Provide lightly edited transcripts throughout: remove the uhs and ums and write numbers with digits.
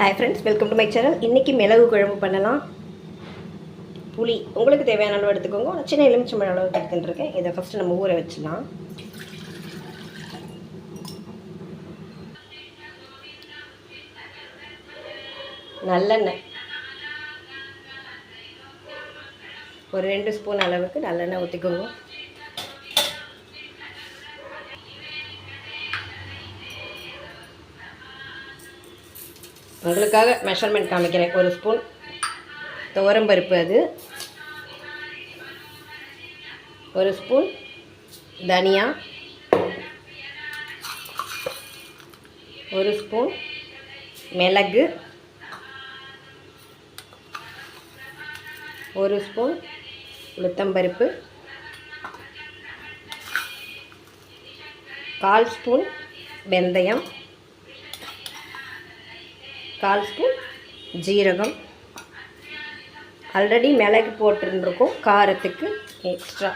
Hi friends, welcome to my channel. இன்னைக்கு மிளகு குழம்பு பண்ணலாம். புளி உங்களுக்கு தேவையான அளவு எடுத்துக்கோங்க. நான் சின்ன எலுமிச்சம்பழம் அளவுக்கு எடுத்துட்டு இருக்கேன். இதை ஃபர்ஸ்ட் நம்ம ஊற வச்சிடலாம். நல்லெண்ணெய் ஒரு 2 ஸ்பூன் அளவுக்கு நல்லெண்ணெய் ஊற்றிக்கோங்க. உங்களுக்காக மெஷர்மெண்ட் காமிக்கிறேன். 1 ஸ்பூன் துவரம்பருப்பு, அது 1 ஸ்பூன் தனியா, 1 ஸ்பூன் மிளகு, 1 ஸ்பூன் உளுத்தம்பருப்பு, 1/4 ஸ்பூன் வெந்தயம், 1/4 ஸ்பூன் ஜீரகம். ஆல்ரெடி மிளகு போட்டுருந்துருக்கோம், காரத்துக்கு எக்ஸ்ட்ரா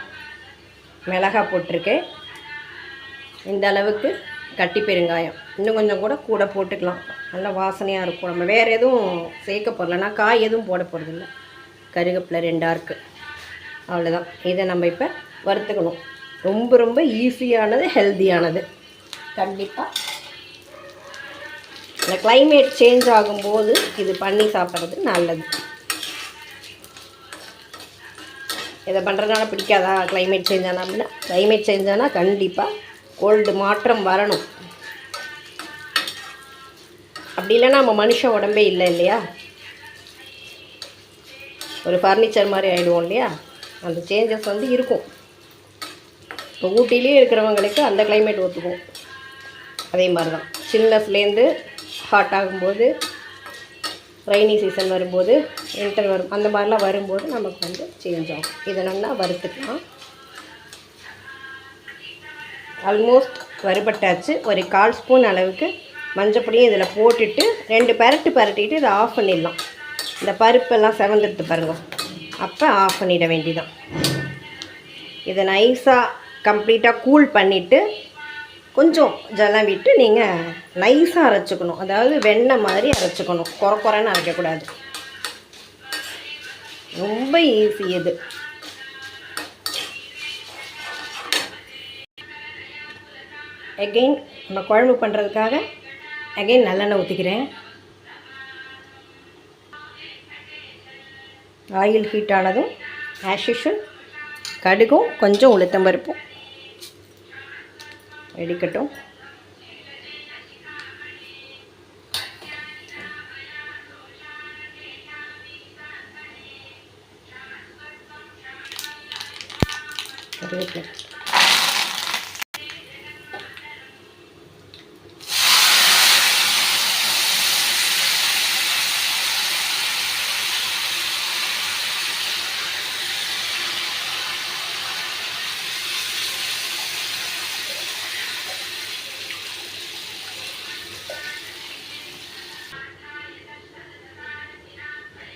மிளகாய் போட்டிருக்கேன். இந்த அளவுக்கு கட்டி பெருங்காயம் இன்னும் கொஞ்சம் கூட போட்டுக்கலாம், நல்லா வாசனையாக இருக்கும். நம்ம வேறு எதுவும் சேர்க்க போடலன்னா, காய் எதுவும் போட போகிறதில்ல. கருவேப்பிலை 2 ஆர்க்கு, அவ்வளோதான். இதை நம்ம இப்போ வறுத்துக்கணும். ரொம்ப ஈஸியானது, ஹெல்த்தியானது. கண்டிப்பாக இந்த கிளைமேட் சேஞ்ச் ஆகும்போது இது பண்ணி சாப்பிட்றது நல்லது. இதை பண்ணுறதுனால பிடிக்காதா? கிளைமேட் சேஞ்ச் ஆனால் அப்படின்னா, கிளைமேட் சேஞ்ச் ஆனால் கண்டிப்பாக கோல்டு மாற்றம் வரணும். அப்படி இல்லைன்னா நம்ம மனுஷன் உடம்பே இல்லை இல்லையா, ஒரு ஃபர்னிச்சர் மாதிரி ஆகிடுவோம் இல்லையா. அந்த சேஞ்சஸ் வந்து இருக்கும். இப்போ ஊட்டிலே இருக்கிறவங்களுக்கு அந்த கிளைமேட் ஒத்துக்கும். அதே மாதிரி தான் சில்னஸ்லேருந்து ஹாட் ஆகும்போது, ரெய்னி சீசன் வரும்போது, வின்டர் வரும், அந்த மாதிரிலாம் வரும்போது நமக்கு வந்து சேஞ்ச் ஆகும். இதை நல்லா வறுத்துக்கலாம். ஆல்மோஸ்ட் வறுபட்டாச்சு. ஒரு 1/4 ஸ்பூன் அளவுக்கு மஞ்சப்பொடியும் இதில் போட்டுட்டு 2 பரட்டிட்டு இதை ஆஃப் பண்ணிடலாம். இந்த பருப்பெல்லாம் செவந்துடுத்து பாருங்கள், அப்போ ஆஃப் பண்ணிட வேண்டியதான். இதை நைஸாக கம்ப்ளீட்டாக கூல் பண்ணிவிட்டு கொஞ்சம் ஜலம் விட்டு நீங்கள் நைஸாக அரைச்சிக்கணும். அதாவது வெண்ணெய் மாதிரி அரைச்சிக்கணும், குறைன்னு அரைக்கக்கூடாது. ரொம்ப ஈஸி இது. அகெயின் நம்ம குழம்பு பண்ணுறதுக்காக அகெயின் நல்லெண்ணெய் ஊற்றிக்கிறேன். ஆயில் ஹீட் ஆனதும் ஆஸ் யூஷுவல் கடுகும் கொஞ்சம் உளுத்தம்பருப்பும் வெடிக்கட்டும்.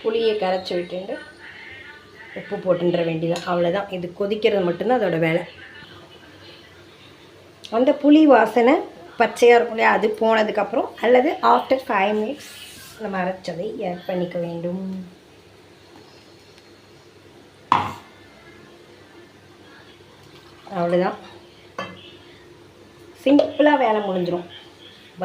புளியை கரைச்சி விட்டுட்டு உப்பு போட்டுன்ற வேண்டியதான், அவ்வளோதான். இது கொதிக்கிறது மட்டும்தான் அதோட வேலை. அந்த புளி வாசனை பச்சையாக இருக்கும் இல்லையா, அது போனதுக்கப்புறம் அல்லது ஆஃப்டர் 5 மினிட்ஸ் நம்ம அரைச்சதை ஆட் பண்ணிக்க வேண்டும். அவ்வளோதான், சிம்பிளாக வேலை முடிஞ்சிடும்.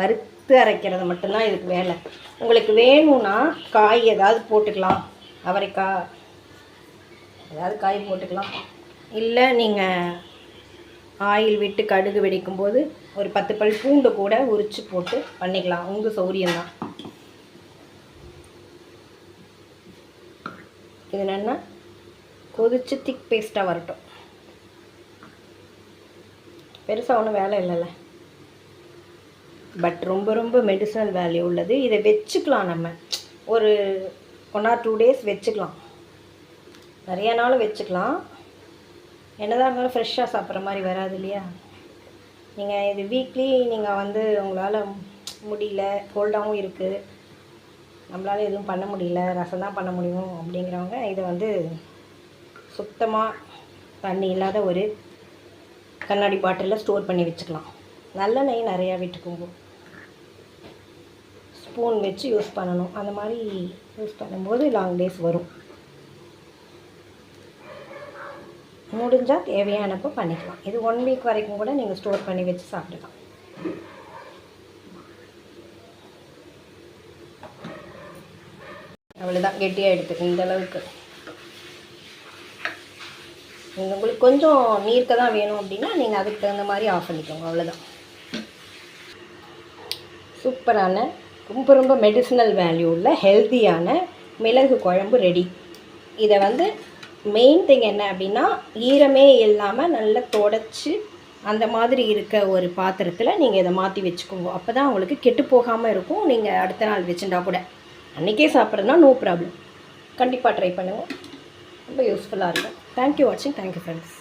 வறுத்து அரைக்கிறது மட்டும்தான் இதுக்கு வேலை. உங்களுக்கு வேணும்னா காய் ஏதாவது போட்டுக்கலாம், அவரைக்காய் ஏதாவது காய் போட்டுக்கலாம். இல்லை நீங்கள் ஆயில் விட்டு கடுகு வெடிக்கும்போது ஒரு 10 பல் பூண்டு கூட உரித்து போட்டு பண்ணிக்கலாம், உங்கள் சௌரியம்தான். இது என்னென்னா கொதிச்சு திக் பேஸ்ட்டாக வரட்டும். பெருசாக ஒன்றும் வேலை இல்லைல்ல, பட் ரொம்ப மெடிசனல் வேல்யூ உள்ளது. இதை வச்சுக்கலாம், நம்ம ஒரு 1 or 2 டேஸ் வச்சுக்கலாம், நிறைய நாளும் வச்சுக்கலாம். என்னதான் இருந்தாலும் ஃப்ரெஷ்ஷாக சாப்பிட்ற மாதிரி வராது இல்லையா. நீங்கள் இது வீக்லி நீங்கள் வந்து உங்களால் முடியல, கோல்டாகவும் இருக்குது, நம்மளால் எதுவும் பண்ண முடியல, ரசம் தான் பண்ண முடியும் அப்படிங்கிறவங்க இதை வந்து சுத்தமாக தண்ணி இல்லாத ஒரு கண்ணாடி பாட்டிலில் ஸ்டோர் பண்ணி வச்சுக்கலாம். நல்லெண்ணெய் நிறையா விட்டுக்கோங்க. ஸ்பூன் வச்சு யூஸ் பண்ணணும். அந்த மாதிரி யூஸ் பண்ணும்போது லாங் டேஸ் வரும். முடிஞ்சால் தேவையானப்போ பண்ணிக்கலாம். இது 1 வீக் வரைக்கும் கூட நீங்கள் ஸ்டோர் பண்ணி வச்சு சாப்பிடலாம். அவ்வளோதான், கெட்டியாக எடுத்துக்கணும் இந்த அளவுக்கு. உங்களுக்கு கொஞ்சம் நீர்க்க தான் வேணும் அப்படின்னா நீங்கள் அதுக்கு தகுந்த மாதிரி ஆஃப் பண்ணிக்கோங்க. அவ்வளோதான். சூப்பரான ரொம்ப மெடிசினல் வேல்யூ உள்ள ஹெல்த்தியான மிளகு குழம்பு ரெடி. இதை வந்து மெயின் திங் என்ன அப்படின்னா, ஈரமே இல்லாமல் நல்லா தொடச்சி அந்த மாதிரி இருக்க ஒரு பாத்திரத்தில் நீங்கள் இதை மாற்றி வச்சுக்கோங்க. அப்போ தான் உங்களுக்கு கெட்டு போகாமல் இருக்கும். நீங்கள் அடுத்த நாள் வச்சுட்டா கூட அன்றைக்கே சாப்பிட்றதுனா நோ ப்ராப்ளம். கண்டிப்பாக ட்ரை பண்ணுங்கள். ரொம்ப யூஸ்ஃபுல்லாக இருக்கும். தேங்க்யூ வாட்சிங். Thank you friends.